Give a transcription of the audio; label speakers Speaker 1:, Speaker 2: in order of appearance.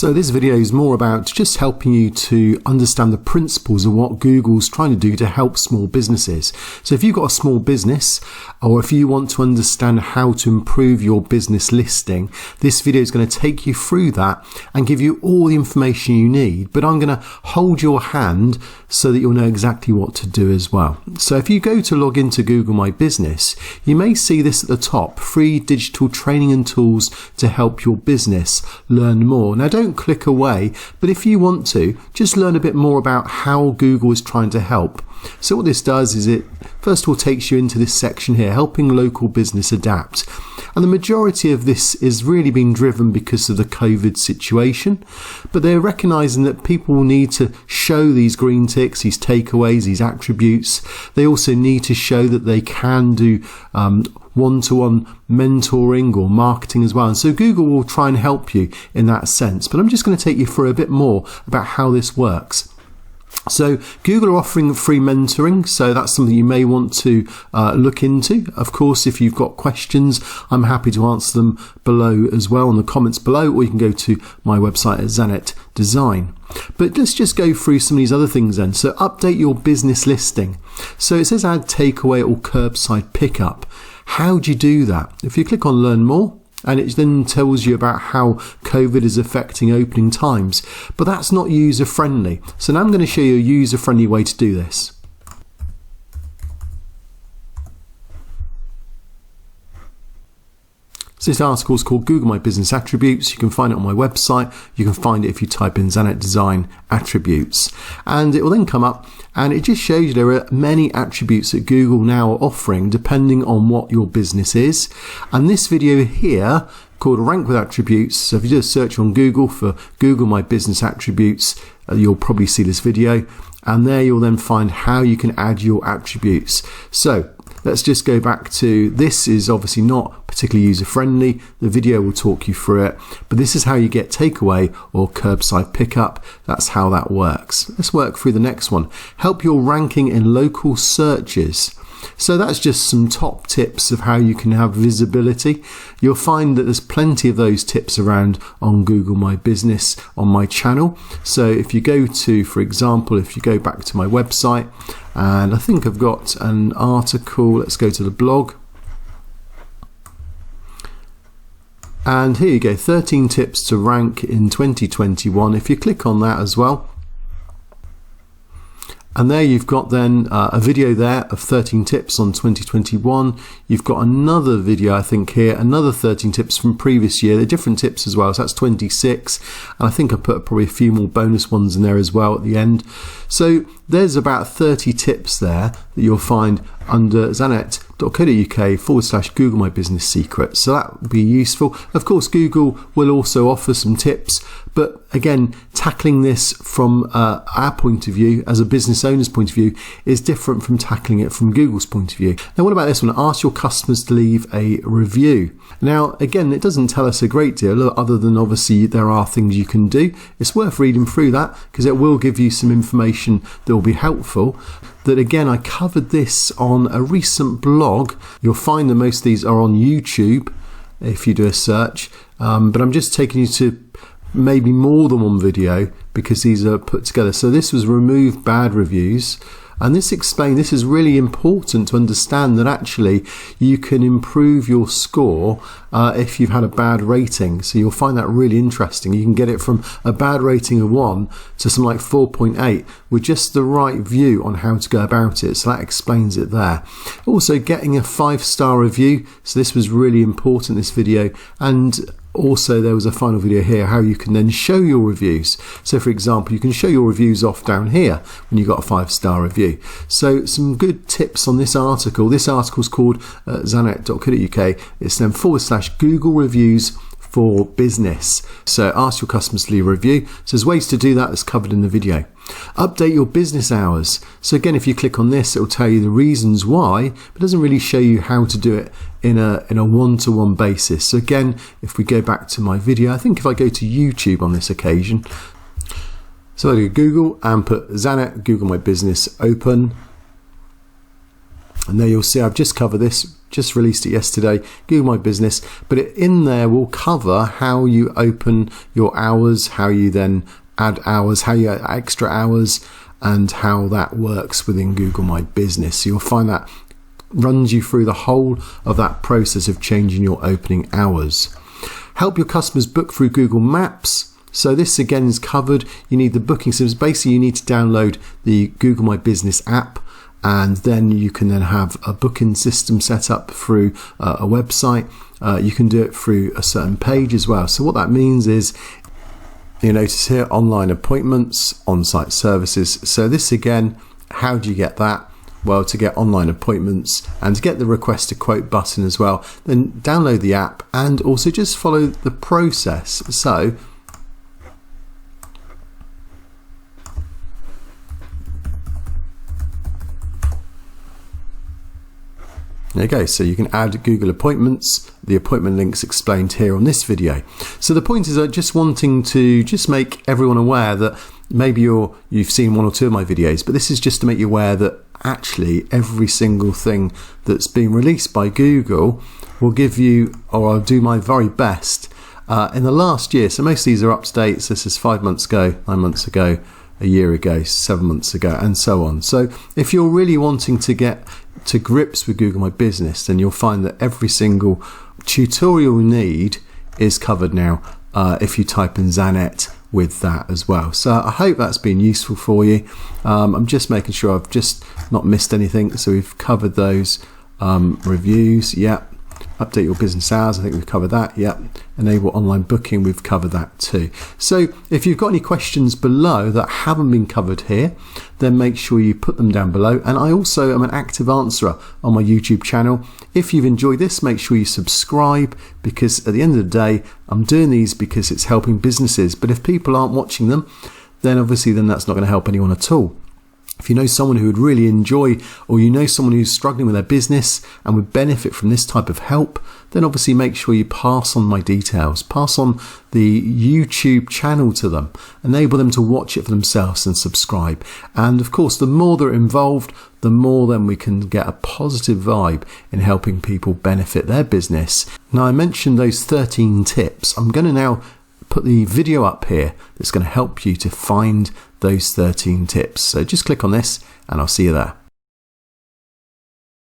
Speaker 1: So this video is more about just helping you to understand the principles of what Google's trying to do to help small businesses. So if you've got a small business, or if you want to understand how to improve your business listing, this video is going to take you through that and give you all the information you need. But I'm going to hold your hand so that you'll know exactly what to do as well. So if you go to log into Google My Business, you may see this at the top, free digital training and tools to help your business learn more. Now don't click away, but if you want to, just learn a bit more about how Google is trying to help. So what this does is it first of all takes you into this section here, helping local business adapt. And the majority of this is really being driven because of the COVID situation, but they're recognizing that people will need to show these green ticks, these takeaways, these attributes. They also need to show that they can do one-to-one mentoring or marketing as well. And so Google will try and help you in that sense. But I'm just going to take you through a bit more about how this works. So Google are offering free mentoring, so that's something you may want to look into. Of course, if you've got questions, I'm happy to answer them below as well in the comments below, or you can go to my website at Zanet Design. But let's just go through some of these other things then. So update your business listing. So it says add takeaway or curbside pickup. How do you do that? If you click on learn more, and it then tells you about how COVID is affecting opening times, but that's not user friendly. So now I'm going to show you a user friendly way to do this. So this article is called Google My Business Attributes. You can find it on my website. You can find it if you type in Zanet Design Attributes. And it will then come up and it just shows you there are many attributes that Google now are offering depending on what your business is. And this video here called Rank with Attributes. So if you do a search on Google for Google My Business Attributes, you'll probably see this video. And there you'll then find how you can add your attributes. So let's just go back to, this is obviously not particularly user friendly. The video will talk you through it, but this is how you get takeaway or curbside pickup. That's how that works. Let's work through the next one. Help your ranking in local searches. So that's just some top tips of how you can have visibility. You'll find that there's plenty of those tips around on Google My Business on my channel. So if you go to, for example, if you go back to my website, and I think I've got an article, let's go to the blog. And here you go, 13 tips to rank in 2021. If you click on that as well, and there you've got then a video there of 13 tips on 2021. You've got another video, I think here, another 13 tips from previous year. They're different tips as well, so that's 26. And I think I put probably a few more bonus ones in there as well at the end. So there's about 30 tips there that you'll find under zanet.co.uk/Google My Business Secrets. So that would be useful. Of course, Google will also offer some tips, but again, tackling this from our point of view, as a business owner's point of view, is different from tackling it from Google's point of view. Now, what about this one? Ask your customers to leave a review. Now, again, it doesn't tell us a great deal, other than obviously there are things you can do. It's worth reading through that because it will give you some information that will be helpful. That again, I covered this on a recent blog. You'll find that most of these are on YouTube if you do a search, but I'm just taking you to maybe more than one video because these are put together. So this was remove bad reviews, and this explained, this is really important to understand that actually you can improve your score if you've had a bad rating. So you'll find that really interesting. You can get it from a bad rating of 1 to something like 4.8 with just the right view on how to go about it. So that explains it there. Also getting a 5-star review. So this was really important, this video. And also there was a final video here how you can then show your reviews. So for example, you can show your reviews off down here when you got a 5-star review. So some good tips on this article. This article is called zanet.co.uk. It's then /Google reviews for business. So ask your customers to leave a review. So there's ways to do that that's covered in the video. Update your business hours. So again, if you click on this, it will tell you the reasons why, but it doesn't really show you how to do it in a one-to-one basis. So again, if we go back to my video, I think if I go to YouTube on this occasion, so I go to Google and put Zanet, Google My Business, open. And there you'll see I've just covered this, just released it yesterday, Google My Business, but in there will cover how you open your hours, how you then add hours, how you add extra hours, and how that works within Google My Business. So you'll find that runs you through the whole of that process of changing your opening hours. Help your customers book through Google Maps. So this again is covered. You need the booking systems. Basically, you need to download the Google My Business app, and then you can then have a booking system set up through a website. You can do it through a certain page as well. So what that means is, you notice here, online appointments, on-site services. So this again, how do you get that? Well, to get online appointments and to get the request to quote button as well, then download the app and also just follow the process. So there you go. So you can add Google Appointments. The appointment links explained here on this video. So the point is, I'm just wanting to just make everyone aware that maybe you've seen one or two of my videos, but this is just to make you aware that actually every single thing that's being released by Google will give you, or I'll do my very best in the last year. So most of these are up to date. So this is 5 months ago, 9 months ago, a year ago, 7 months ago, and so on. So if you're really wanting to get to grips with Google My Business, then you'll find that every single tutorial you need is covered now if you type in Zanet with that as well. So I hope that's been useful for you. I'm just making sure I've just not missed anything. So we've covered those reviews. Yep. Update your business hours, I think we've covered that. Yep. Enable online booking, we've covered that too. So if you've got any questions below that haven't been covered here, then make sure you put them down below. And I also am an active answerer on my YouTube channel. If you've enjoyed this, make sure you subscribe, because at the end of the day, I'm doing these because it's helping businesses. But if people aren't watching them, then obviously that's not going to help anyone at all. If you know someone who would really enjoy, or you know someone who's struggling with their business and would benefit from this type of help, then obviously make sure you pass on my details, pass on the YouTube channel to them, enable them to watch it for themselves and subscribe. And of course, the more they're involved, the more then we can get a positive vibe in helping people benefit their business. Now, I mentioned those 13 tips. I'm going to now put the video up here that's going to help you to find those 13 tips. So just click on this and I'll see you there.